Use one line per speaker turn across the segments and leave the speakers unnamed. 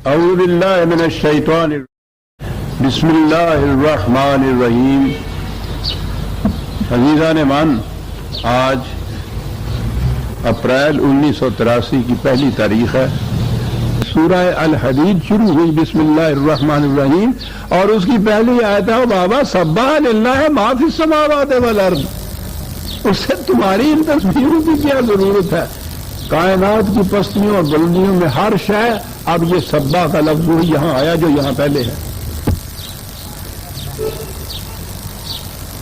اعوذ باللہ من الشیطان بسم اللہ الرحمن الرحیم. عزیزان مان، آج اپریل 1983 کی پہلی تاریخ ہے. سورہ الحدید شروع ہوئی بسم اللہ الرحمن الرحیم، اور اس کی پہلی آیت ہے بابا سبح للہ ما فی السماوات والارض. اس سے تمہاری ان تصویروں کی کیا ضرورت ہے؟ کائنات کی پستیوں اور بلندیوں میں ہر شے. اب یہ سبح کا لفظ وہی یہاں آیا جو یہاں پہلے ہے.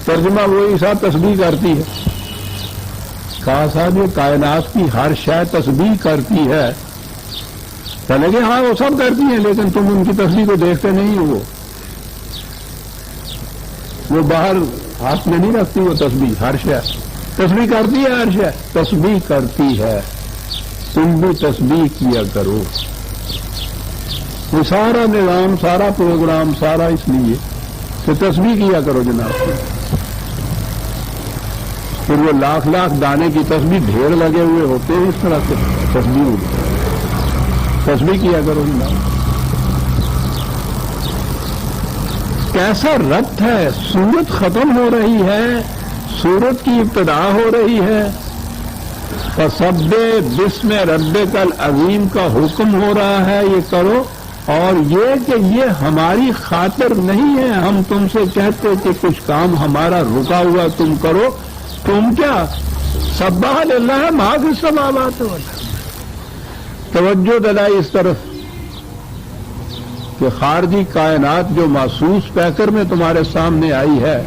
ترجمہ وہی صاحب تسبیح کرتی ہے. کہا صاحب یہ کائنات کی ہر شے تسبیح کرتی ہے. کہنے کہ ہاں وہ سب کرتی ہیں، لیکن تم ان کی تسبیح کو دیکھتے نہیں ہو. وہ باہر ہاتھ میں نہیں رکھتی وہ تسبیح. ہر شے تسبیح کرتی ہے، ہر شے تسبیح کرتی ہے. تم بھی تسبیح کیا کرو. وہ سارا نظام، سارا پروگرام، سارا اس لیے کہ تسبیح کیا کرو جناب. پھر وہ لاکھ لاکھ دانے کی تسبیح ڈھیر لگے ہوئے ہوتے ہیں، اس طرح سے تسبیح کیا کرو جناب. کیسا ربط ہے؟ سورت ختم ہو رہی ہے، سورت کی ابتدا ہو رہی ہے. فسبح بسم ربک العظیم کا حکم ہو رہا ہے یہ کرو. اور یہ کہ یہ ہماری خاطر نہیں ہے، ہم تم سے کہتے کہ کچھ کام ہمارا رکا ہوا تم کرو. تم کیا سبح للہ ما فی السماوات والارض. توجہ دلائی اس طرف کہ خارجی کائنات جو محسوس پیکر میں تمہارے سامنے آئی ہے،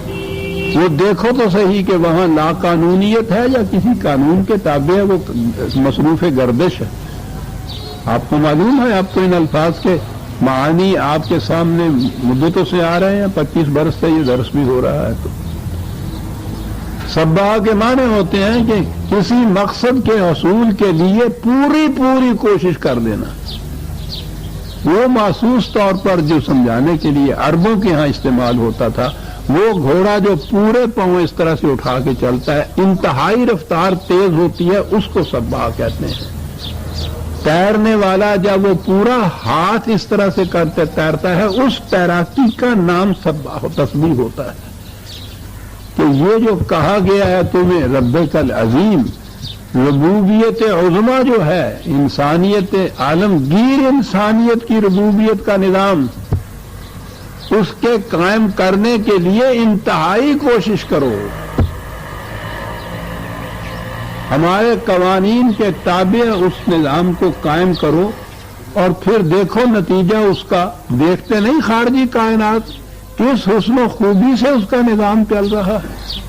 وہ دیکھو تو صحیح کہ وہاں لا قانونیت ہے یا کسی قانون کے تابع ہے. وہ مصروف گردش ہے. آپ کو معلوم ہے، آپ تو ان الفاظ کے معانی آپ کے سامنے مدتوں سے آ رہے ہیں. 25 برس سے یہ درس بھی ہو رہا ہے. تو سبح کے معنی ہوتے ہیں کہ کسی مقصد کے حصول کے لیے پوری کوشش کر دینا. وہ محسوس طور پر جو سمجھانے کے لیے عربوں کے ہاں استعمال ہوتا تھا، وہ گھوڑا جو پورے پاؤں اس طرح سے اٹھا کے چلتا ہے، انتہائی رفتار تیز ہوتی ہے، اس کو سبح کہتے ہیں. تیرنے والا جب وہ پورا ہاتھ اس طرح سے کرتے تیرتا ہے، اس تیراکی کا نام سبح تسبیح ہوتا ہے. کہ یہ جو کہا گیا ہے تمہیں ربک العظیم، ربوبیت عظما جو ہے، انسانیت عالمگیر انسانیت کی ربوبیت کا نظام، اس کے قائم کرنے کے لیے انتہائی کوشش کرو. ہمارے قوانین کے تابع اس نظام کو قائم کرو، اور پھر دیکھو نتیجہ اس کا. دیکھتے نہیں خارجی کائنات کس حسن و خوبی سے اس کا نظام چل رہا ہے.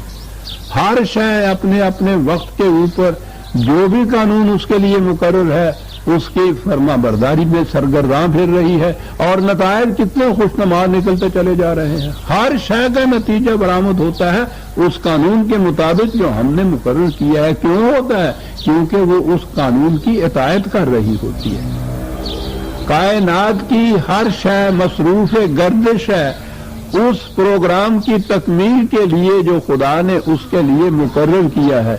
ہر شے اپنے اپنے وقت کے اوپر جو بھی قانون اس کے لیے مقرر ہے اس کی فرما برداری میں سرگرداں پھر رہی ہے، اور نتائج کتنے خوشنما نکلتے چلے جا رہے ہیں. ہر شے کا نتیجہ برآمد ہوتا ہے اس قانون کے مطابق جو ہم نے مقرر کیا ہے. کیوں ہوتا ہے؟ کیونکہ وہ اس قانون کی اطاعت کر رہی ہوتی ہے. کائنات کی ہر شے مصروف گردش ہے اس پروگرام کی تکمیل کے لیے جو خدا نے اس کے لیے مقرر کیا ہے.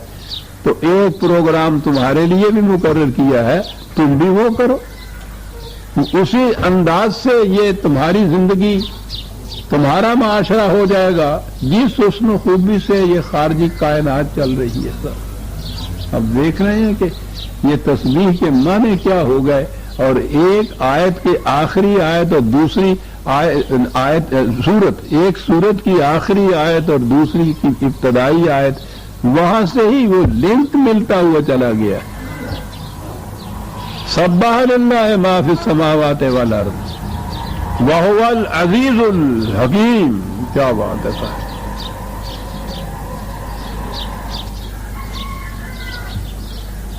تو ایک پروگرام تمہارے لیے بھی مقرر کیا ہے، تم بھی وہ کرو. اسی انداز سے یہ تمہاری زندگی، تمہارا معاشرہ ہو جائے گا جس حسن و خوبی سے یہ خارجی کائنات چل رہی ہے. سب اب دیکھ رہے ہیں کہ یہ تسبیح کے معنی کیا ہو گئے. اور ایک آیت کے آخری آیت اور دوسری آیت سورت، ایک سورت کی آخری آیت اور دوسری کی ابتدائی آیت، وہاں سے ہی وہ لنک ملتا ہوا چلا گیا. سبح للہ ما فی السماوات والارض وہو العزیز الحکیم. کیا بات ہے صاحب.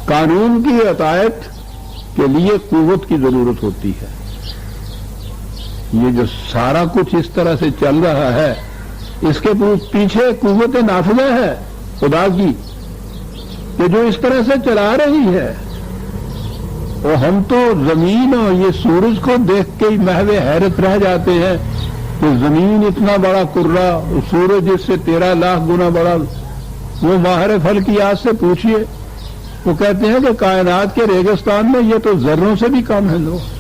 قانون کی اطاعت کے لیے قوت کی ضرورت ہوتی ہے. یہ جو سارا کچھ اس طرح سے چل رہا ہے، اس کے پیچھے قوت نافذہ ہے خدا کی کہ جو اس طرح سے چلا رہی ہے. اور ہم تو زمین اور یہ سورج کو دیکھ کے ہی محو حیرت رہ جاتے ہیں کہ زمین اتنا بڑا کرہ، سورج اس سے 13 لاکھ گنا بڑا. وہ ماہر فلکیات سے پوچھئے، وہ کہتے ہیں کہ کائنات کے ریگستان میں یہ تو ذروں سے بھی کم ہے. لوگ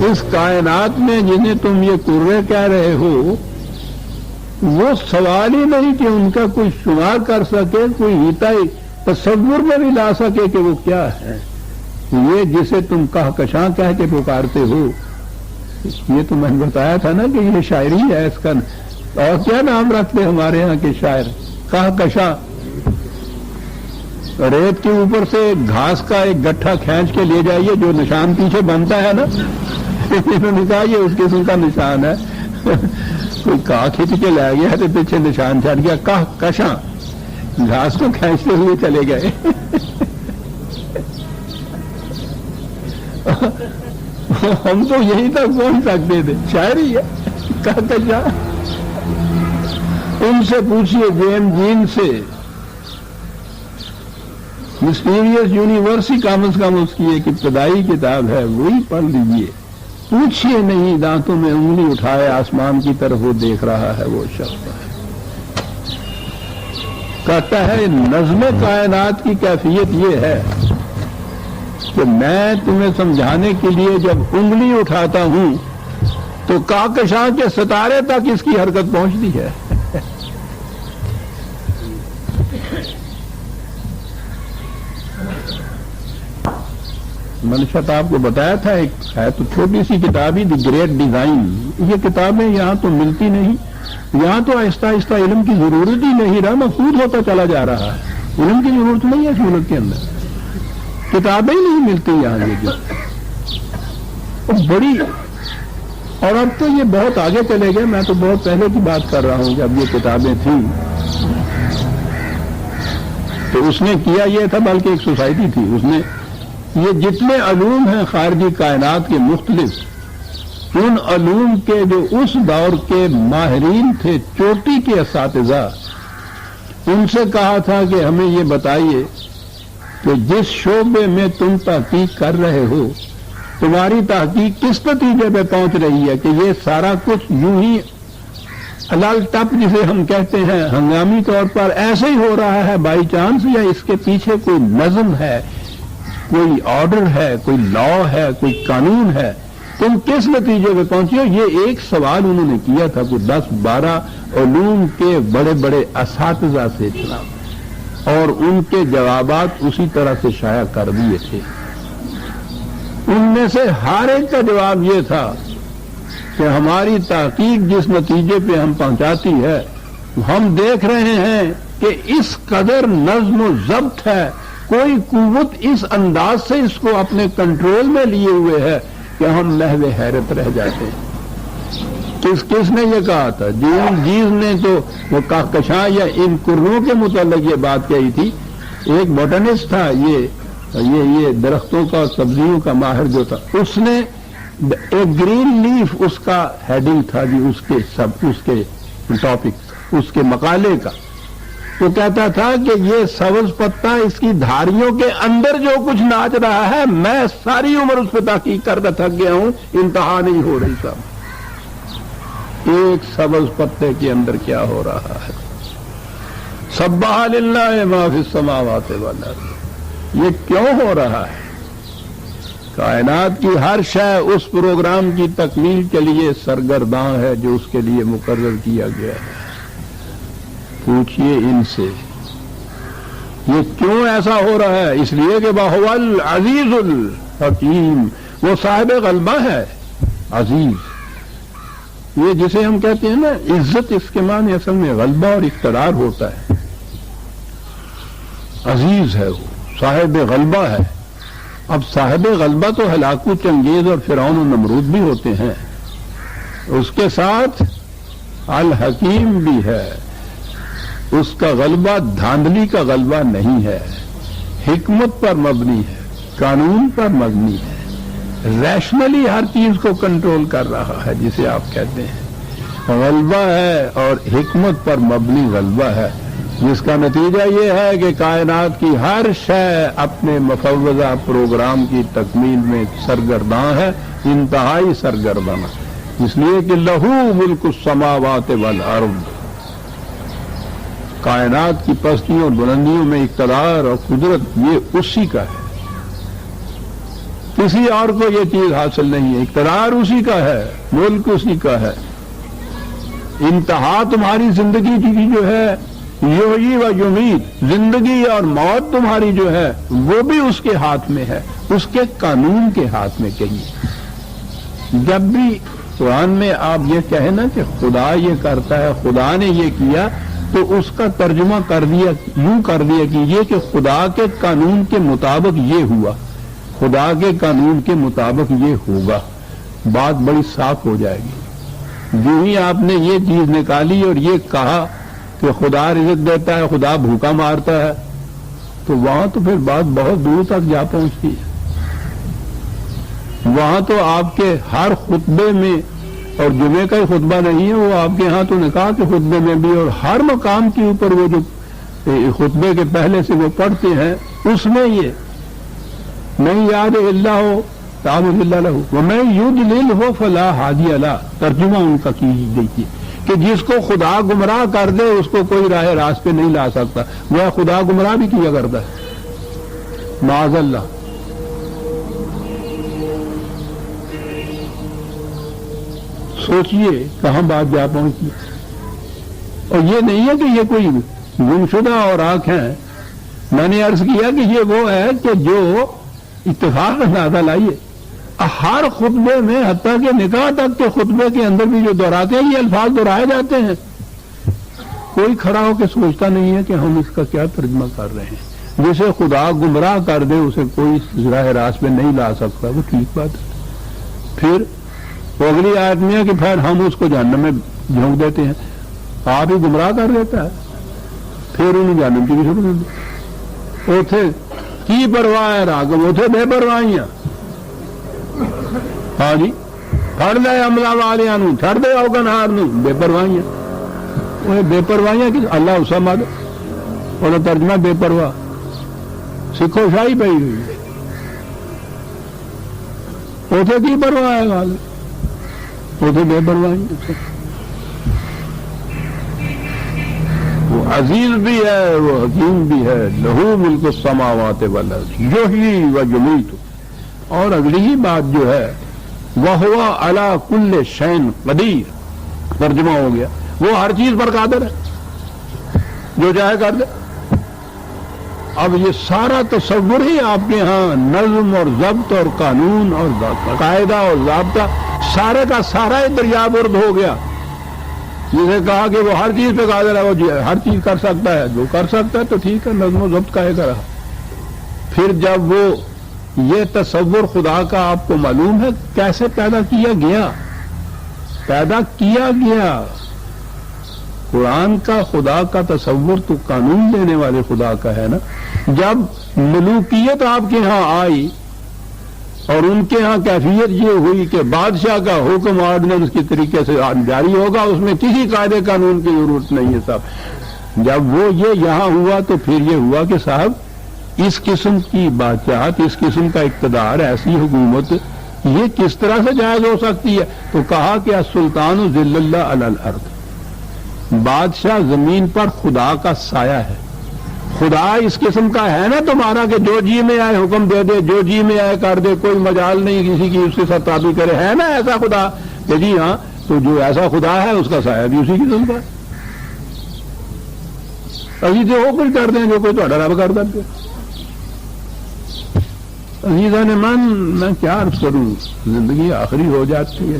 اس کائنات میں جنہیں تم یہ کرے کہہ رہے ہو وہ سوال ہی نہیں کہ ان کا کوئی شمار کر سکے، کوئی ہیتا تصور میں بھی لا سکے کہ وہ کیا ہے۔ یہ جسے تم کہکشاں کہہ کے پکارتے ہو، یہ تو میں نے بتایا تھا نا کہ یہ شاعری ہے، اس کا اور کیا نام رکھتے ہمارے ہاں کے شاعر؟ کہکشاں۔ ریت کے اوپر سے گھاس کا ایک گٹھا کھینچ کے لے جائیے، جو نشان پیچھے بنتا ہے نا، انہوں نے کہا یہ اس قسم کا نشان ہے۔ کوئی کہا کھینچ کے لے گیا تو پیچھے نشان چھڑ گیا، کہکشاں، گھاس کو کھینچتے ہوئے چلے گئے۔ ہم تو یہی تک پہنچ سکتے تھے، شاعری ہے کہکشاں۔ ان سے پوچھئے جیم جین سے، مسٹیریس یونیورس ہی کم از کم اس کی ایک ابتدائی کتاب ہے، وہی پڑھ لیجئے۔ پوچھئے نہیں دانتوں میں انگلی اٹھائے، آسمان کی طرف وہ دیکھ رہا ہے وہ شخص ہے۔ کہتا ہے نظم کائنات کی کیفیت یہ ہے کہ میں تمہیں سمجھانے کے لیے جب انگلی اٹھاتا ہوں تو کہکشاں کے ستارے تک اس کی حرکت پہنچتی ہے۔ میں نے شاید آپ کو بتایا تھا، ایک ہے تو چھوٹی سی کتاب ہی، دی گریٹ ڈیزائن۔ یہ کتابیں یہاں تو ملتی نہیں، یہاں تو آہستہ آہستہ علم کی ضرورت ہی نہیں رہا، محفوظ ہوتا چلا جا رہا ہے۔ علم کی ضرورت نہیں ہے اس ملک کے اندر، کتابیں ہی نہیں ملتی یہاں یہ جو بڑی۔ اور اب تو یہ بہت آگے چلے گئے، میں تو بہت پہلے کی بات کر رہا ہوں جب یہ کتابیں تھیں تو اس نے کیا یہ تھا، بلکہ ایک سوسائٹی تھی، اس نے یہ جتنے علوم ہیں خارجی کائنات کے مختلف، ان علوم کے جو اس دور کے ماہرین تھے، چوٹی کے اساتذہ، ان سے کہا تھا کہ ہمیں یہ بتائیے کہ جس شعبے میں تم تحقیق کر رہے ہو، تمہاری تحقیق کس نتیجے پہ پہنچ رہی ہے کہ یہ سارا کچھ یوں ہی الال ٹپ جسے ہم کہتے ہیں ہنگامی طور پر ایسے ہی ہو رہا ہے بائی چانس، یا اس کے پیچھے کوئی نظم ہے، کوئی آرڈر ہے، کوئی لا ہے، کوئی قانون ہے، تم کس نتیجے پہ پہنچے ہو؟ یہ ایک سوال انہوں نے کیا تھا کوئی 10-12 علوم کے بڑے بڑے اساتذہ سے جناب، اور ان کے جوابات اسی طرح سے شائع کر دیے تھے۔ ان میں سے ہر ایک کا جواب یہ تھا کہ ہماری تحقیق جس نتیجے پہ ہم پہنچاتی ہے، ہم دیکھ رہے ہیں کہ اس قدر نظم و ضبط ہے، کوئی قوت اس انداز سے اس کو اپنے کنٹرول میں لیے ہوئے ہے کہ ہم محو حیرت رہ جاتے ہیں۔ کس نے یہ کہا تھا؟ جیز نے تو وہ کہکشاں یا ان کرنوں کے متعلق یہ بات کہی تھی۔ ایک بوٹنسٹ تھا، یہ درختوں کا اور سبزیوں کا ماہر جو تھا، اس نے ایک گرین لیف اس کا ہیڈنگ تھا جی، اس کے ٹاپک، اس کے مقالے کا، وہ کہتا تھا کہ یہ سبز پتا اس کی دھاریوں کے اندر جو کچھ ناچ رہا ہے، میں ساری عمر اس پہ تحقیق کر کے تھک گیا ہوں، انتہا نہیں ہو رہی صاحب۔ ایک سبز پتے کے اندر کیا ہو رہا ہے؟ سبح للہ ما فی السماوات والارض۔ یہ کیوں ہو رہا ہے؟ کائنات کی ہر شے اس پروگرام کی تکمیل کے لیے سرگرداں ہے جو اس کے لیے مقرر کیا گیا ہے۔ پوچھئے ان سے یہ کیوں ایسا ہو رہا ہے؟ اس لیے کہ وَهُوَ الْعَزِيزُ الْحَكِيمُ، وہ صاحب غلبہ ہے، عزیز۔ یہ جسے ہم کہتے ہیں نا عزت، اس کے معنی اصل میں غلبہ اور اقتدار ہوتا ہے۔ عزیز ہے، وہ صاحب غلبہ ہے۔ اب صاحب غلبہ تو ہلاکو چنگیز اور فرعون و نمرود بھی ہوتے ہیں، اس کے ساتھ الحکیم بھی ہے۔ اس کا غلبہ دھاندلی کا غلبہ نہیں ہے، حکمت پر مبنی ہے، قانون پر مبنی ہے، ریشنلی ہر چیز کو کنٹرول کر رہا ہے، جسے آپ کہتے ہیں غلبہ ہے، اور حکمت پر مبنی غلبہ ہے، جس کا نتیجہ یہ ہے کہ کائنات کی ہر شے اپنے مفوضہ پروگرام کی تکمیل میں سرگرداں ہے، انتہائی سرگرداں، اس لیے کہ لہو ملک السماوات والارض، کائنات کی پستیوں بلندیوں میں اقتدار اور قدرت یہ اسی کا ہے۔ کسی اور کو یہ چیز حاصل نہیں ہے، اقتدار اسی کا ہے، ملک اسی کا ہے، انتہا تمہاری زندگی کی جو ہے یحیی و یمیت، زندگی اور موت تمہاری جو ہے وہ بھی اس کے ہاتھ میں ہے، اس کے قانون کے ہاتھ میں کہیں۔ جب بھی قرآن میں آپ یہ کہیں نا کہ خدا یہ کرتا ہے، خدا نے یہ کیا، تو اس کا ترجمہ کر دیا یوں کر دیا کیجیے کہ خدا کے قانون کے مطابق یہ ہوا، خدا کے قانون کے مطابق یہ ہوگا، بات بڑی صاف ہو جائے گی۔ جو ہی آپ نے یہ چیز نکالی اور یہ کہا کہ خدا رزق دیتا ہے، خدا بھوکا مارتا ہے، تو وہاں تو پھر بات بہت دور تک جا پہنچتی ہے۔ وہاں تو آپ کے ہر خطبے میں، اور جمعے کا ہی خطبہ نہیں ہے وہ، آپ کے ہاں تو نکاح کے خطبے میں بھی، اور ہر مقام کے اوپر وہ جو خطبے کے پہلے سے وہ پڑھتے ہیں اس میں یہ نہیں یاد اللہ ہو تعبد اللہ لہو ومن یضللہ فلا ہادی لہ، ترجمہ ان کا دیکھیے کہ جس کو خدا گمراہ کر دے اس کو کوئی راہ راست پہ نہیں لا سکتا، وہ خدا گمراہ بھی کیا کرتا ہے معاذ اللہ۔ سوچئے کہاں بات جا پہنچی، اور یہ نہیں ہے کہ یہ کوئی گمشدہ اور آنکھ ہیں، میں نے عرض کیا کہ یہ وہ ہے کہ جو اتفاق اندازہ لائیے ہر خطبے میں، حتیٰ کہ نکاح تک کے خطبے کے اندر بھی جو دہراتے ہیں یہ الفاظ دہرائے جاتے ہیں، کوئی کھڑا ہو کے سوچتا نہیں ہے کہ ہم اس کا کیا ترجمہ کر رہے ہیں۔ جسے خدا گمراہ کر دے اسے کوئی راہ راست پہ نہیں لا سکتا، وہ ٹھیک بات ہے۔ پھر وہ اگلی آیت میں ہے کہ پھر ہم اس کو جہنم میں جھونک دیتے ہیں، آپ ہی گمراہ کر دیتا ہے، پھر انہیں جہنم کی بھی شروع کر دی۔ اوتھے کی پرواہ ہے راگم، اوتھے بے پرواہیاں، ہاں جی پھڑ لے عملہ والیاں نو، چھڑ دے اوگنہار نو، بے پرواہیاں۔ وہ بے پرواہیاں کی اللہ اسا مد اور ترجمہ بے پرواہ، سکھو شاہی پئی ہوئی ہے، اوتھے کی پرواہ ہے گل، اوتھے بے پرواہی۔ وہ عزیز بھی ہے، وہ حکیم بھی ہے، لہو ملک السماوات والارض یحیی و یمیت۔ اور اگلی ہی بات جو ہے وَهُوَ عَلَى كُلِّ شَيْءٍ قَدِيرٌ، ترجمہ ہو گیا وہ ہر چیز پر قادر ہے، جو چاہے کر دے۔ اب یہ سارا تصور ہی آپ کے ہاں نظم اور ضبط اور قانون اور قاعدہ اور ضابطہ سارے کا سارا ہی دریابرد ہو گیا۔ جسے کہا کہ وہ ہر چیز پہ قادر ہے، وہ ہر چیز کر سکتا ہے، جو کر سکتا ہے تو ٹھیک ہے، نظم و ضبط کا ہے کرا۔ پھر جب وہ یہ تصور خدا کا آپ کو معلوم ہے کیسے پیدا کیا گیا، پیدا کیا گیا قرآن کا، خدا کا تصور تو قانون دینے والے خدا کا ہے نا۔ جب ملوکیت آپ کے ہاں آئی اور ان کے ہاں کیفیت یہ ہوئی کہ بادشاہ کا حکم آرڈیننس کی طریقے سے جاری ہوگا، اس میں کسی قاعدے قانون کی ضرورت نہیں ہے صاحب، جب وہ یہ یہاں ہوا تو پھر یہ ہوا کہ صاحب اس قسم کی بادشاہت، اس قسم کا اقتدار، ایسی حکومت یہ کس طرح سے جائز ہو سکتی ہے؟ تو کہا کہ السلطان ذل اللہ علی الارض، بادشاہ زمین پر خدا کا سایہ ہے۔ خدا اس قسم کا ہے نا تمہارا کہ جو جی میں آئے حکم دے دے، جو جی میں آئے کر دے، کوئی مجال نہیں کسی کی اس کے ساتھ تعبیر کرے، ہے نا ایسا خدا؟ کہ جی ہاں، تو جو ایسا خدا ہے اس کا سایہ بھی اسی قسم کا ہے۔ ابھی تو وہ کچھ کر دیں جو کوئی تھوڑا رب کر دے۔ عزیزان من، میں کیا عرض کروں، زندگی آخری ہو جاتی ہے،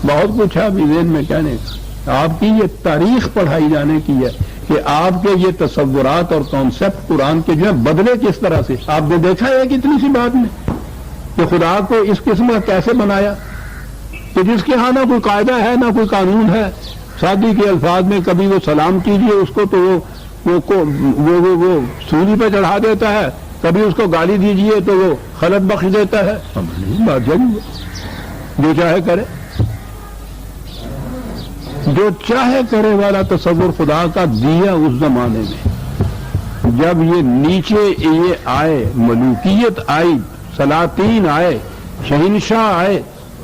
بہت کچھ ہے ابھی ذہن میں کہنے کا۔ آپ کی یہ تاریخ پڑھائی جانے کی ہے کہ آپ کے یہ تصورات اور کانسیپٹ قرآن کے جو ہے بدلے کس طرح سے۔ آپ نے دیکھا ہے کہ اتنی سی بات میں کہ خدا کو اس قسم کا کیسے بنایا کہ جس کے ہاں نہ کوئی قاعدہ ہے نہ کوئی قانون ہے۔ شادی کے الفاظ میں کبھی وہ سلام کیجیے اس کو تو وہ سولی پہ چڑھا دیتا ہے، کبھی اس کو گالی دیجیے تو وہ خلط بخش دیتا ہے۔ جو چاہے کرے، جو چاہے کرے والا تصور خدا کا دیا اس زمانے میں۔ جب یہ نیچے یہ آئے، ملوکیت آئی، سلاطین آئے، شہنشاہ آئے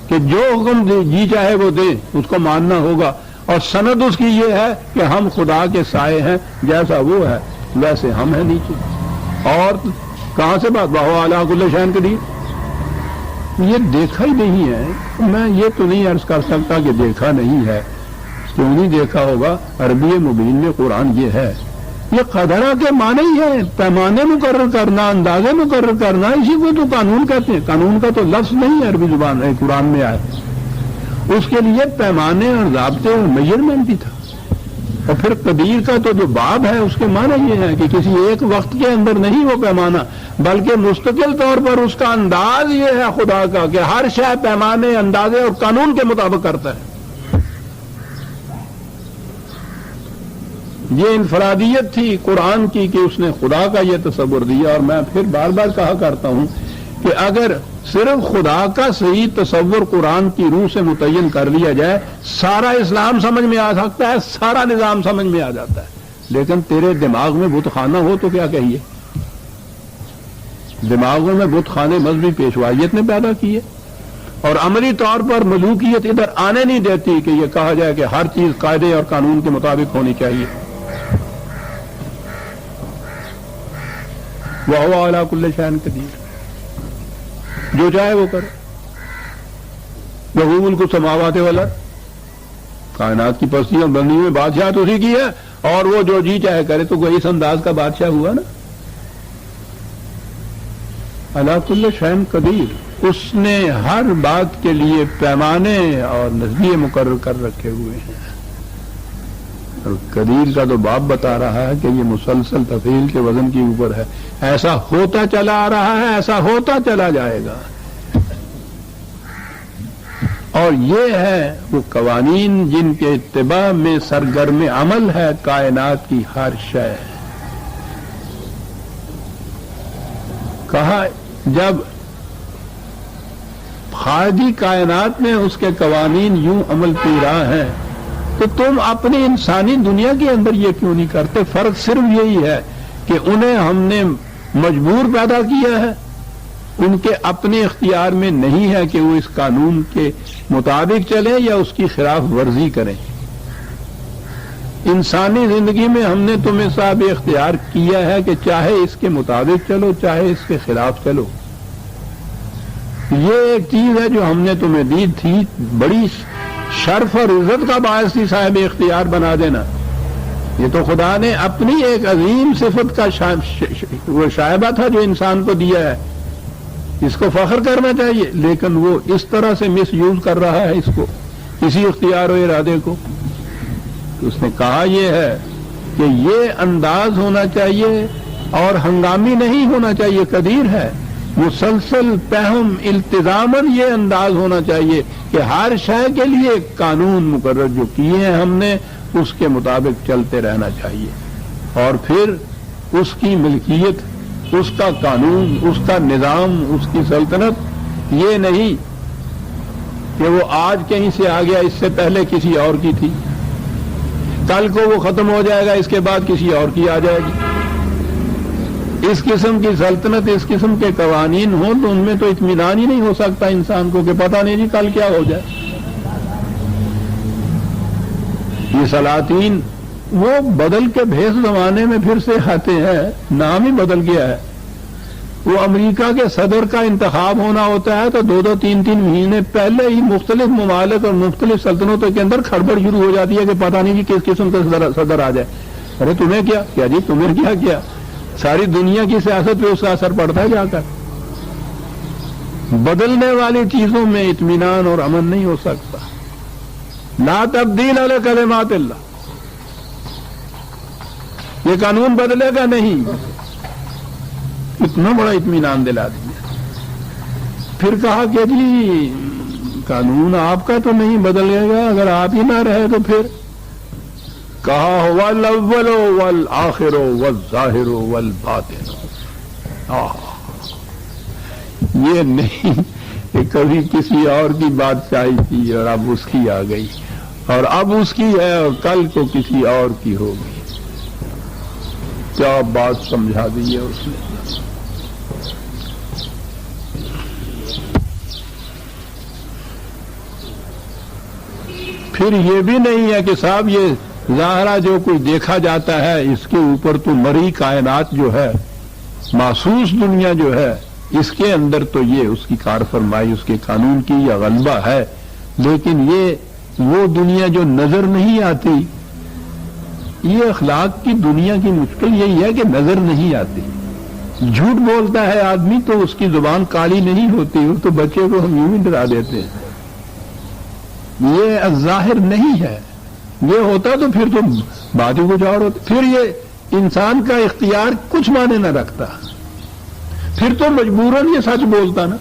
کہ جو حکم جی چاہے وہ دے، اس کو ماننا ہوگا، اور سند اس کی یہ ہے کہ ہم خدا کے سائے ہیں، جیسا وہ ہے ویسے ہم ہیں نیچے۔ اور کہاں سے بات؟ وَهُوَ عَلَىٰ كُلِّ شَيْءٍ قَدِيرٌ، یہ دیکھا ہی نہیں ہے. میں یہ تو نہیں عرض کر سکتا کہ دیکھا نہیں ہے، کیوں نہیں دیکھا ہوگا. عربی مبین میں قرآن یہ ہے، یہ قدرہ کے معنی ہی ہے، پیمانے مقرر کرنا، اندازے مقرر کرنا، اسی کو تو قانون کہتے ہیں. قانون کا تو لفظ نہیں ہے عربی زبان ہے قرآن میں آئے، اس کے لیے پیمانے اور ضابطے اور میجرمنٹ بھی تھا. اور پھر قدیر کا تو جو باب ہے اس کے معنی یہ ہے کہ کسی ایک وقت کے اندر نہیں وہ پیمانہ، بلکہ مستقل طور پر اس کا انداز یہ ہے خدا کا کہ ہر شے پیمانے، اندازے اور قانون کے مطابق کرتا ہے. یہ انفرادیت تھی قرآن کی کہ اس نے خدا کا یہ تصور دیا. اور میں پھر بار بار کہا کرتا ہوں کہ اگر صرف خدا کا صحیح تصور قرآن کی روح سے متعین کر لیا جائے، سارا اسلام سمجھ میں آ سکتا ہے، سارا نظام سمجھ میں آ جاتا ہے. لیکن تیرے دماغ میں بت خانہ ہو تو کیا کہیے؟ دماغوں میں بت خانے مذہبی پیشوائیت نے پیدا کیے اور عملی طور پر ملوکیت ادھر آنے نہیں دیتی کہ یہ کہا جائے کہ ہر چیز قاعدے اور قانون کے مطابق ہونی چاہیے. وَهُوَ عَلَى كُلِّ شَيْءٍ قَدِيرٌ، جو چاہے وہ کرے. وَهُوَ مُلْكُ السَّمَاوَاتِ وَالْأَرْضِ، کائنات کی پستی اور بندی میں بادشاہ تو اسی کی ہے، اور وہ جو جی چاہے کرے. تو کوئی اس انداز کا بادشاہ ہوا نا. عَلَى كُلِّ شَيْءٍ قَدِيرٌ، اس نے ہر بات کے لیے پیمانے اور نظریے مقرر کر رکھے ہوئے ہیں. اور قدیر کا تو باب بتا رہا ہے کہ یہ مسلسل تفعیل کے وزن کے اوپر ہے. ایسا ہوتا چلا آ رہا ہے، ایسا ہوتا چلا جائے گا. اور یہ ہے وہ قوانین جن کے اتباع میں سرگرم عمل ہے کائنات کی ہر شے. کہا جب خارجی کائنات میں اس کے قوانین یوں عمل پیرا ہیں تو تم اپنی انسانی دنیا کے اندر یہ کیوں نہیں کرتے؟ فرق صرف یہی ہے کہ انہیں ہم نے مجبور پیدا کیا ہے، ان کے اپنے اختیار میں نہیں ہے کہ وہ اس قانون کے مطابق چلیں یا اس کی خلاف ورزی کریں. انسانی زندگی میں ہم نے تمہیں صاحب اختیار کیا ہے کہ چاہے اس کے مطابق چلو، چاہے اس کے خلاف چلو. یہ ایک چیز ہے جو ہم نے تمہیں دی تھی، بڑی شرف اور عزت کا باعث تھی صاحب اختیار بنا دینا. یہ تو خدا نے اپنی ایک عظیم صفت کا وہ شائبہ تھا جو انسان کو دیا ہے، اس کو فخر کرنا چاہیے. لیکن وہ اس طرح سے مس یوز کر رہا ہے اس کو، اسی اختیار و ارادے کو. اس نے کہا یہ ہے کہ یہ انداز ہونا چاہیے اور ہنگامی نہیں ہونا چاہیے. قدیر ہے، مسلسل پہم التزاماً یہ انداز ہونا چاہیے کہ ہر شے کے لیے قانون مقرر جو کیے ہیں ہم نے اس کے مطابق چلتے رہنا چاہیے. اور پھر اس کی ملکیت، اس کا قانون، اس کا نظام، اس کی سلطنت یہ نہیں کہ وہ آج کہیں سے آ گیا، اس سے پہلے کسی اور کی تھی، کل کو وہ ختم ہو جائے گا، اس کے بعد کسی اور کی آ جائے گی. اس قسم کی سلطنت، اس قسم کے قوانین ہوں تو ان میں تو اطمینان ہی نہیں ہو سکتا انسان کو کہ پتہ نہیں جی کل کیا ہو جائے. یہ سلاطین وہ بدل کے بھیس زمانے میں پھر سے آتے ہیں، نام ہی بدل گیا ہے. وہ امریکہ کے صدر کا انتخاب ہونا ہوتا ہے تو 2-2 3-3 مہینے پہلے ہی مختلف ممالک اور مختلف سلطنتوں کے اندر کھڑبڑ شروع ہو جاتی ہے کہ پتہ نہیں جی کس قسم کا صدر آ جائے. ارے تمہیں کیا جی تمہیں کیا ساری دنیا کی سیاست پہ اس کا اثر پڑتا ہے جا کر. بدلنے والی چیزوں میں اطمینان اور امن نہیں ہو سکتا. لا تبدیل علی کلمات اللہ، یہ قانون بدلے گا نہیں. اتنا بڑا اطمینان دلا دیا. پھر کہا کہ جی قانون آپ کا تو نہیں بدلے گا، اگر آپ ہی نہ رہے تو پھر کہا ہوا الاول والآخر والظاہر والباطن. یہ نہیں کہ کبھی کسی اور کی بادشاہی تھی اور اب اس کی آ گئی، اور اب اس کی ہے اور کل کو کسی اور کی ہوگی. کیا بات سمجھا دی ہے اس نے. پھر یہ بھی نہیں ہے کہ صاحب یہ ظاہرہ جو کوئی دیکھا جاتا ہے اس کے اوپر تو مری کائنات جو ہے، محسوس دنیا جو ہے، اس کے اندر تو یہ اس کی کار فرمائی، اس کے قانون کی یا غلبہ ہے، لیکن یہ وہ دنیا جو نظر نہیں آتی، یہ اخلاق کی دنیا کی مشکل یہی ہے کہ نظر نہیں آتی. جھوٹ بولتا ہے آدمی تو اس کی زبان کالی نہیں ہوتی، وہ تو بچے کو ہم یوں ہی ڈرا دیتے ہیں. یہ ظاہر نہیں ہے، یہ ہوتا تو پھر تو بات ہی کچھ اور ہوتی. پھر یہ انسان کا اختیار کچھ معنی نہ رکھتا، پھر تو مجبوراً یہ سچ بولتا نا،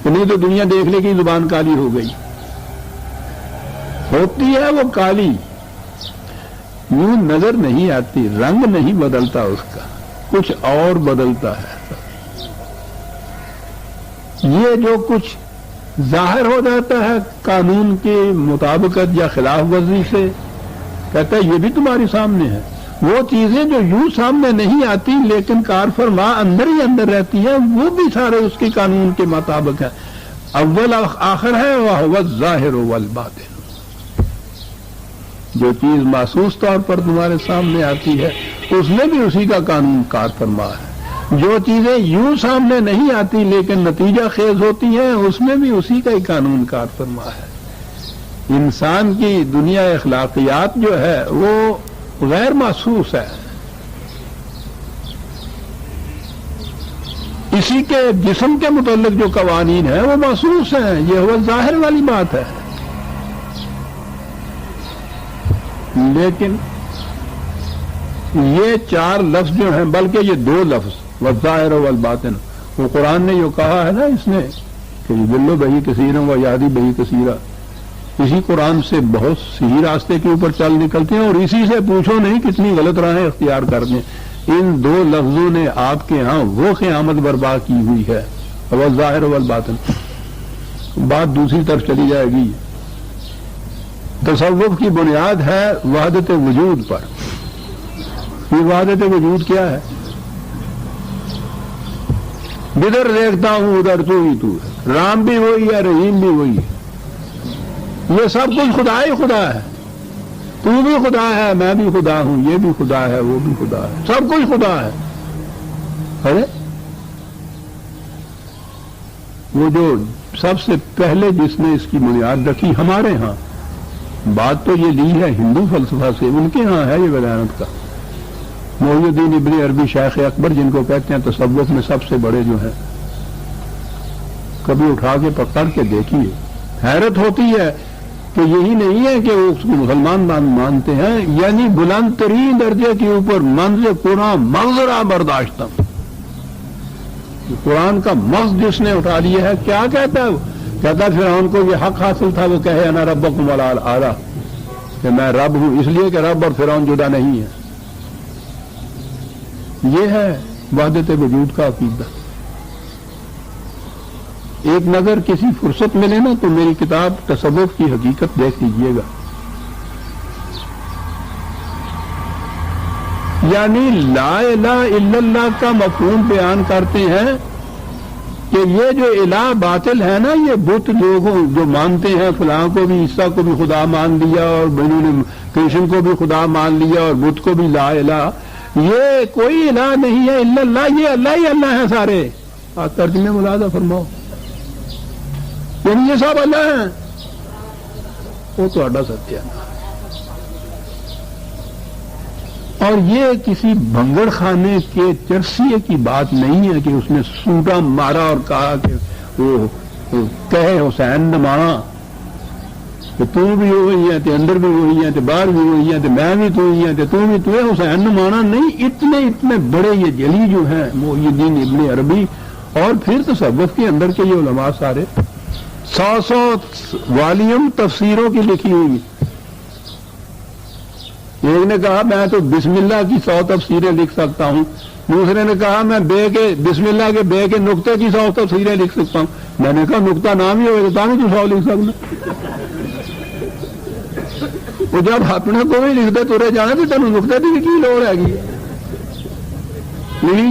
نہیں تو دنیا دیکھ لے کہ زبان کالی ہو گئی. ہوتی ہے وہ کالی، یوں نظر نہیں آتی، رنگ نہیں بدلتا اس کا، کچھ اور بدلتا ہے. یہ جو کچھ ظاہر ہو جاتا ہے قانون کے مطابقت یا خلاف ورزی سے، کہتا ہے یہ بھی تمہارے سامنے ہے. وہ چیزیں جو یوں سامنے نہیں آتی لیکن کار فرما اندر ہی اندر رہتی ہیں، وہ بھی سارے اس کے قانون کے مطابق ہیں. اول آخر ہے وہ الظاہر والباطن. جو چیز محسوس طور پر تمہارے سامنے آتی ہے اس میں بھی اسی کا قانون کار فرما ہے. جو چیزیں یوں سامنے نہیں آتی لیکن نتیجہ خیز ہوتی ہیں اس میں بھی اسی کا ہی قانون کار فرما ہے. انسان کی دنیا اخلاقیات جو ہے وہ غیر محسوس ہے. اسی کے جسم کے متعلق جو قوانین ہیں وہ محسوس ہیں، یہ وہ ظاہر والی بات ہے. لیکن یہ چار لفظ جو ہیں، بلکہ یہ دو لفظ والظاہر والباطن، وہ قرآن نے جو کہا ہے نا اس نے کہ یضل بہ کثیرا ویہدی بہ کثیرا، اسی قرآن سے بہت صحیح راستے کے اوپر چل نکلتے ہیں اور اسی سے پوچھو نہیں کتنی غلط راہیں اختیار کرتے ہیں. ان دو لفظوں نے آپ کے ہاں وہ قیامت برپا کی ہوئی ہے. والظاہر والباطن. بات دوسری طرف چلی جائے گی. تصوف کی بنیاد ہے وحدت وجود پر. یہ وحدت وجود کیا ہے؟ جدھر دیکھتا ہوں ادھر تو ہی تو ہے، رام بھی وہی ہے، رحیم بھی وہی ہے. یہ سب کچھ خدا ہی خدا ہے. تو بھی خدا ہے، میں بھی خدا ہوں، یہ بھی خدا ہے، وہ بھی خدا ہے، سب کچھ خدا ہے. ارے وہ جو سب سے پہلے جس نے اس کی بنیاد رکھی ہمارے ہاں، بات تو یہ لی ہے ہندو فلسفہ سے، ان کے ہاں ہے یہ ولایت کا. محی الدین ابن عربی شیخ اکبر جن کو کہتے ہیں تصوف میں سب سے بڑے جو ہیں، کبھی اٹھا کے پکڑ کے دیکھیے، حیرت ہوتی ہے کہ یہی نہیں ہے کہ وہ اس کو مسلمان مانتے ہیں، یعنی بلند ترین درجے کے اوپر منظر قرآن منظرہ برداشتم، قرآن کا مغز جس نے اٹھا لیا ہے. کیا کہتا ہے وہ؟ کہتا ہے فرعون کو یہ حق حاصل تھا وہ کہے انا ربکم الاعلی، کہ میں رب ہوں، اس لیے کہ رب اور فرعون جدا نہیں ہے. یہ ہے وحدت وجود کا عقیدہ. ایک نظر کسی فرصت ملے نا تو میری کتاب تصوف کی حقیقت دیکھ لیجیے گا. یعنی لا الہ الا اللہ کا مفہوم بیان کرتے ہیں کہ یہ جو الہ باطل ہے نا، یہ بت لوگوں جو مانتے ہیں، فلاں کو بھی عیسیٰ کو بھی خدا مان لیا اور انہوں نے کرشن کو بھی خدا مان لیا اور بت کو بھی لا الہ، یہ کوئی الہ نہیں ہے الا اللہ، یہ اللہ ہی اللہ ہے سارے. آپ ترجمے ملاحظہ فرماؤ، یعنی یہ سب اللہ ہیں. وہ تو اڈا ستیہ ہے. اور یہ کسی بھنگڑ خانے کے چرسیے کی بات نہیں ہے کہ اس نے سوٹا مارا اور کہا کہ وہ کہے حسین نمانا کہ تو بھی وہی ہے، تے اندر بھی وہی ہے، تے باہر بھی وہی ہے، تے میں بھی تو ہی ہے، تے تو بھی تو ہے، حسین نمانا نہیں. اتنے بڑے یہ جلی جو ہیں محی الدین ابن عربی اور پھر تصوف کے اندر کے یہ علماء سارے 100 والیوم تفسیروں کی لکھی ہوئی. ایک نے کہا میں تو بسم اللہ کی 100 تفسیریں لکھ سکتا ہوں، دوسرے نے کہا میں بسم اللہ کے بے کے نقطے کی 100 تفسیریں لکھ سکتا ہوں. میں نے کہا نقطہ نام ہی ہوئے تو نہیں تو 100 لکھ سکنا. وہ جب اپنے کو بھی لکھتے تورے جانا تو تینوں نقطے کی کی لوڑ ہے گی. لکھی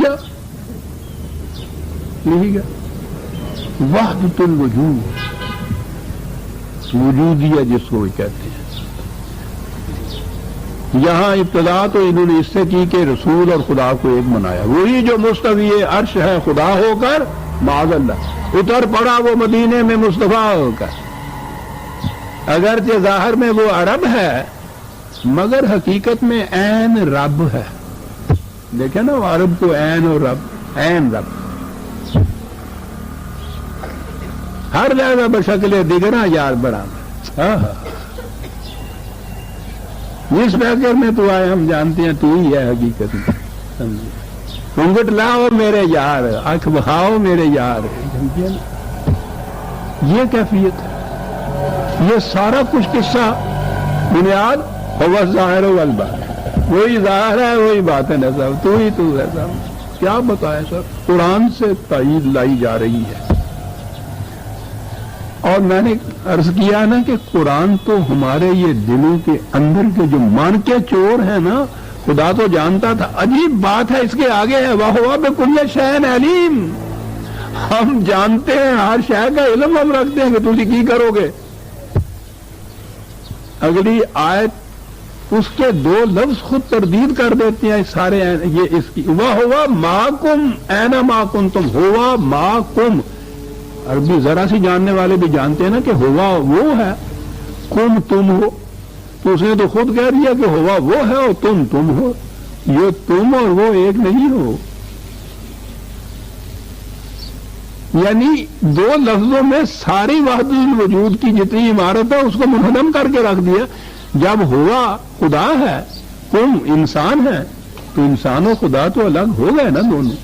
گا وحدت الوجود، وجودیہ جس کو وہ کہتے ہیں. یہاں ابتدا تو انہوں نے اس سے کی کہ رسول اور خدا کو ایک بنایا، وہی جو مستوی عرش ہے خدا ہو کر معاذ اللہ اتر پڑا وہ مدینے میں مصطفیٰ ہو کر، اگرچہ ظاہر میں وہ عرب ہے مگر حقیقت میں عین رب ہے۔ دیکھیں نا عرب کو عین اور رب، عین رب ہر لہذا بشکل دیگرہ یار بڑا جس بہکر میں تو آئے ہم جانتے ہیں تو ہی ہے حقیقت میں، گھونگھٹ لاؤ میرے یار، آنکھ بہاؤ میرے یار، یہ کیفیت ہے۔ یہ سارا کچھ قصہ بنیاد ہوا ظاہر والباطن، وہی ظاہر ہے وہی باطن ہے، سب تو ہی تو ہے سب، کیا بتائیں سر۔ قرآن سے تائید لائی جا رہی ہے، اور میں نے عرض کیا نا کہ قرآن تو ہمارے یہ دلوں کے اندر کے جو من کے چور ہیں نا، خدا تو جانتا تھا۔ عجیب بات ہے، اس کے آگے ہے وَهُوَ بِكُلِّ شَيْءٍ عَلِيمٌ، ہم جانتے ہیں، ہر شے کا علم ہم رکھتے ہیں کہ تم کی کرو گے۔ اگلی آیت اس کے دو لفظ خود تردید کر دیتے ہیں سارے، یہ اس کی وَهُوَ مَعَكُمْ أَيْنَمَا كُنتُمْ، ہوا مَعَكُمْ، عربی ذرا سی جاننے والے بھی جانتے ہیں نا کہ ہوا وہ ہے، کم تم ہو، تو اس نے تو خود کہہ دیا کہ ہوا وہ ہے اور تم ہو، یہ تم اور وہ ایک نہیں ہو، یعنی دو لفظوں میں ساری وحدت الوجود کی جتنی عمارت ہے اس کو منہدم کر کے رکھ دیا۔ جب ہوا خدا ہے، تم انسان ہے، تو انسان و خدا تو الگ ہو گئے نا دونوں۔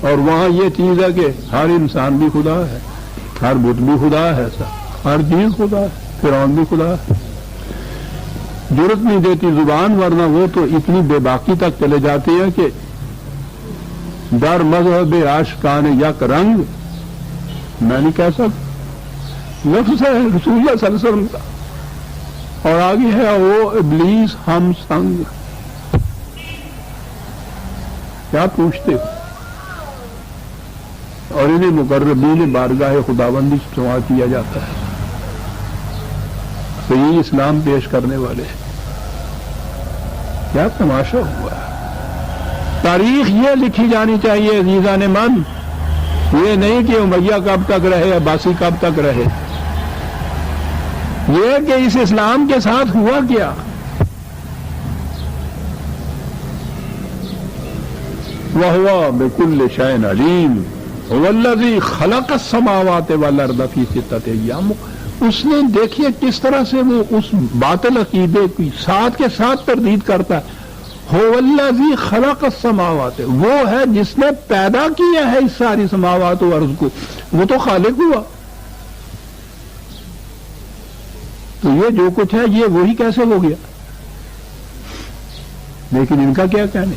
اور وہاں یہ چیز ہے کہ ہر انسان بھی خدا ہے، ہر بت بھی خدا ہے، ہر چیز خدا ہے، فرعون بھی خدا ہے۔ جرت نہیں دیتی زبان، ورنہ وہ تو اتنی بے باکی تک چلے جاتے ہیں کہ در مذہب عاشقان یک رنگ، میں نہیں کہہ سکتا، لفظ ہے رسول اللہ صلی اللہ علیہ وسلم کا، اور آگے ہے وہ ابلیس ہم سنگ، کیا پوچھتے ہو؟ اور انہیں مقربین بارگاہ خداوندی سے سوا کیا جاتا ہے، صحیح اسلام پیش کرنے والے، کیا تماشا ہوا ہے۔ تاریخ یہ لکھی جانی چاہیے عزیزان من، یہ نہیں کہ امیہ کب تک رہے، عباسی کب تک رہے، یہ کہ اس اسلام کے ساتھ ہوا کیا۔ وَهُوَ بِكُلِّ شَيْءٍ عَلِيمٌ هُوَ الَّذِي خَلَقَ السَّمَاوَاتِ وَالْأَرْضَ فِي سِتَّةِ أَيَّامٍ، اس نے دیکھیے کس طرح سے وہ اس باطل عقیدے کی ساتھ کے ساتھ تردید کرتا ہے۔ هُوَ الَّذِي خَلَقَ السَّمَاوَاتِ، وہ ہے جس نے پیدا کیا ہے اس ساری سماوات و ارض کو، وہ تو خالق ہوا، تو یہ جو کچھ ہے یہ وہی کیسے ہو گیا؟ لیکن ان کا کیا کہنے،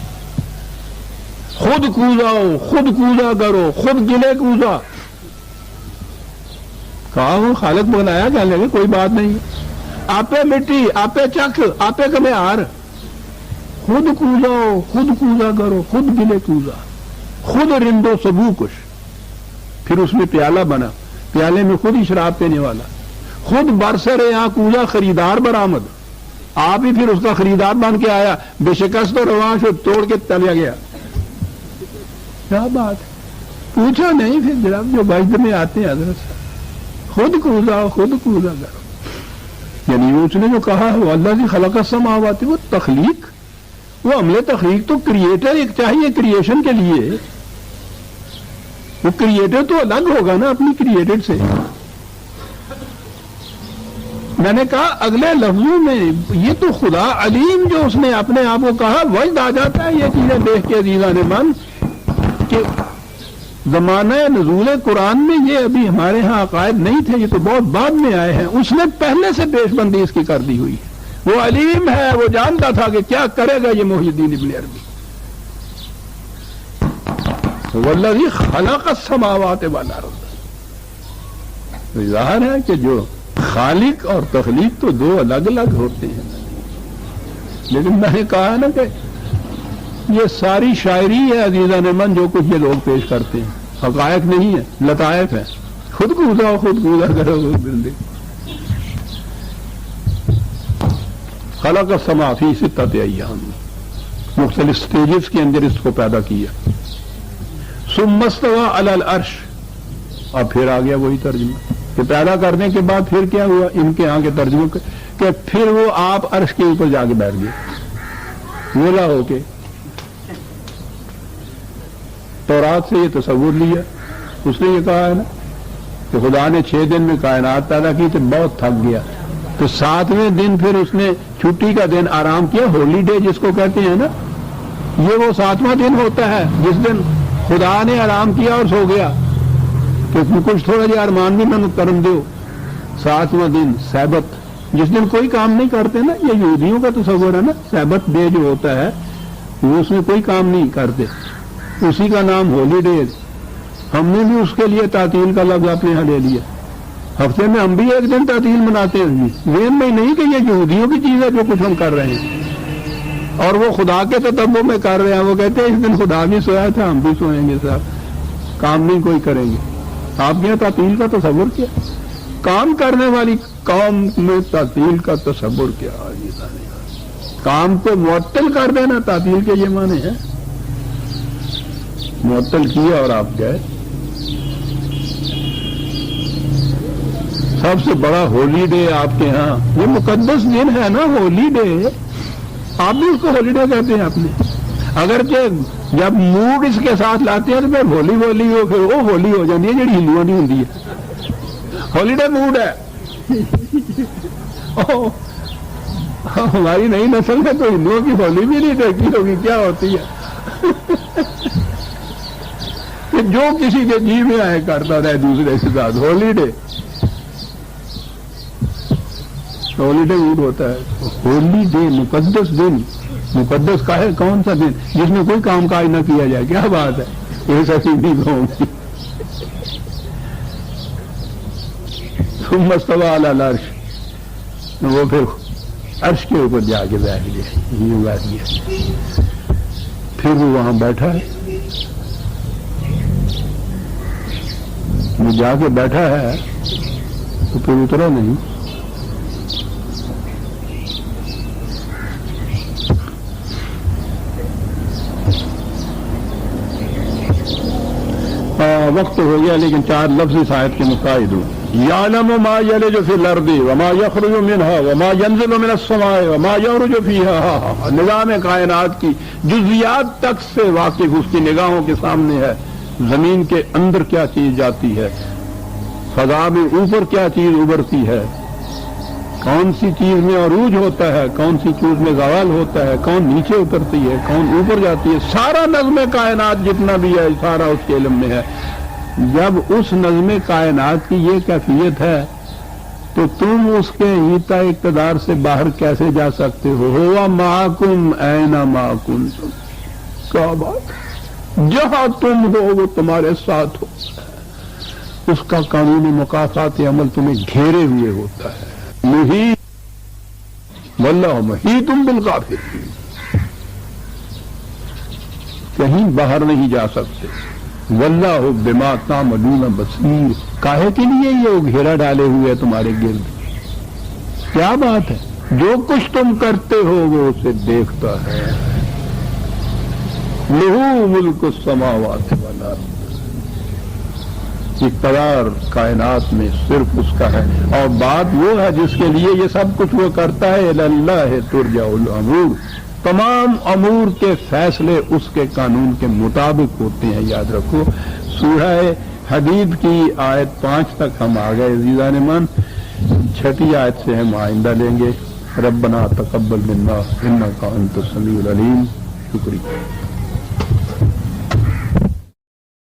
خود کوزاؤ، خود کوزا کرو، خود گلے کوزا، کہا وہ خالق بنایا، کہنے لگے کوئی بات نہیں، آپے مٹی، آپے چک، آپے کمیار، خود کوزاؤ، خود کوزا کرو، خود گلے کوزا، خود رندو سبو کش، پھر اس میں پیالہ بنا، پیالے میں خود ہی شراب پینے والا، خود برسر یہاں کوزا خریدار برآمد، آپ ہی پھر اس کا خریدار بن کے آیا، بے شکست و روانش توڑ کے چلا گیا۔ کیا بات ہے، پوچھو نہیں پھر جناب جو بجد میں آتے ہیں حضرت صاحب، خود کوزا خود کوزا کرو، یعنی اس نے جو کہا ہے وہ اللہ کی خلق السماوات، وہ تخلیق، وہ عمل تخلیق تو کریٹر ایک چاہیے کریشن کے لیے، وہ کریٹر تو الگ ہوگا نا اپنی کریٹڈ سے۔ میں نے کہا اگلے لفظوں میں یہ تو خدا علیم جو اس نے اپنے آپ کو کہا، وجد آ جاتا ہے یہ چیزیں دیکھ کے عزیزان من، کہ زمانہ نزول قرآن میں یہ ابھی ہمارے ہاں عقائد نہیں تھے، یہ تو بہت بعد میں آئے ہیں، اس نے پہلے سے پیش بندی اس کی کر دی ہوئی ہے، وہ علیم ہے، وہ جانتا تھا کہ کیا کرے گا یہ محی الدین ابن عربی۔ والذی خلق السماوات والارض، ظاہر ہے کہ جو خالق اور تخلیق تو دو الگ الگ ہوتے ہیں، لیکن میں نے کہا نا کہ یہ ساری شاعری ہے عزیزان من، جو کچھ یہ لوگ پیش کرتے ہیں حقائق نہیں ہے، لطائف ہے، خود کوزا خود کوزا کرو خود بندے۔ خلق السما فی ستۃ ایام، مختلف سٹیجز کے اندر اس کو پیدا کیا. ثم استوى علی العرش، اور پھر آ گیا وہی ترجمہ کہ پیدا کرنے کے بعد پھر کیا ہوا ان کے یہاں کے ترجمے کہ پھر وہ آپ عرش کے اوپر جا کے بیٹھ گئے ویلا ہو کے. تورات سے یہ تصور لیا، اس نے یہ کہا ہے نا کہ خدا نے 6 دن میں کائنات پیدا کی تو بہت تھک گیا، تو 7ویں دن پھر اس نے چھٹی کا دن آرام کیا، ہولی ڈے جس کو کہتے ہیں نا، یہ وہ 7واں دن ہوتا ہے جس دن خدا نے آرام کیا اور سو گیا کہ کچھ تھوڑا جہا ارمان بھی میں کرم دو. 7واں دن سبت، جس دن کوئی کام نہیں کرتے نا، یہ یہودیوں کا تصور ہے نا، سبت ڈے جو ہوتا ہے وہ اس میں کوئی کام نہیں کرتے، اسی کا نام ہولی ڈے. ہم نے بھی اس کے لیے تعطیل کا لفظ اپنے یہاں لے لیا. ہفتے میں ہم بھی ایک دن تعطیل مناتے ہیں، ذہن میں نہیں کہ یہ یہودیوں کی چیز ہے جو کچھ ہم کر رہے ہیں، اور وہ خدا کے تتبع میں کر رہے ہیں. وہ کہتے ہیں اس دن خدا بھی سویا تھا، ہم بھی سوئیں گے، صاحب کام نہیں کوئی کریں گے. آپ نے تعطیل کا تصور کیا؟ کام کرنے والی قوم میں تعطیل کا تصور کیا؟ کام کو معطل کر دینا تعطیل کے یہ معنی ہے. معطل کیا اور آپ گئے. سب سے بڑا ہولی ڈے آپ کے ہاں، یہ مقدس دن ہے نا ہولی ڈے، آپ بھی اس کو ہولی ڈے کہتے ہیں. آپ نے اگرچہ جب موڈ اس کے ساتھ لاتے ہیں تو پھر ہولی ہو، پھر وہ ہولی ہو جاتی ہے جی ہندوؤں کی ہوتی ہے. ہولی ڈے موڈ ہے. ہماری نئی نسل میں تو ہندوؤں کی ہولی بھی نہیں دیکھی ہوگی کیا ہوتی ہے کہ جو کسی کے جی میں آئے کرتا رہے دوسرے کے ساتھ. ہولی ڈے موڈ ہوتا ہے. ہولی ڈے مقدس دن. مقدس کا ہے کون سا دن جس میں کوئی کام کاج نہ کیا جائے؟ کیا بات ہے، ایسا نہیں کہوں گی. ثم استوى علی العرش، وہ پھر عرش کے اوپر جا کے بیٹھ گیا. پھر وہ وہاں بیٹھا ہے، وہ جا کے بیٹھا ہے تو پھر اترا نہیں. وقت ہو گیا لیکن 4 لفظ اس آیت کے متعلق ہوں. یعلم ما یلج فی الارض وما یخرج منها وما ینزل من السماء وما یعرج فیها. نظام کائنات کی جزیات تک سے واقف اس کی نگاہوں کے سامنے ہے. زمین کے اندر کیا چیز جاتی ہے، فضا میں اوپر کیا چیز ابھرتی ہے، کون سی چیز میں عروج ہوتا ہے، کون سی چیز میں زوال ہوتا ہے، کون نیچے اترتی ہے، کون اوپر جاتی ہے. سارا نظم کائنات جتنا بھی ہے سارا اس کے علم میں ہے. جب اس نظم کائنات کی یہ کیفیت ہے تو تم اس کے ہیتا اقتدار سے باہر کیسے جا سکتے ہو؟ ہوا معکم اینما کنتم. کیا بات، جہاں تم ہو وہ تمہارے ساتھ ہو. اس کا قانون مکافات عمل تمہیں گھیرے ہوئے ہوتا ہے. محیط واللہ محیط بالغافلین، کہیں باہر نہیں جا سکتے. واللہ بما تعملون بصیر، کاہے کے لیے یہ گھیرا ڈالے ہوئے تمہارے گرد؟ کیا بات ہے، جو کچھ تم کرتے ہو وہ اسے دیکھتا ہے. لہو ملک السماوات والارض، اقتدار کائنات میں صرف اس کا ہے، اور بات وہ ہے جس کے لیے یہ سب کچھ وہ کرتا ہے. الی اللہ ترجع الامور، تمام امور کے فیصلے اس کے قانون کے مطابق ہوتے ہیں. یاد رکھو سورہ حدید کی آیت 5 تک ہم آ گئے عزیزان من. 6 آیت سے ہم آئندہ لیں گے. ربنا تقبل منا انک انت السمیع العلیم. شکریہ.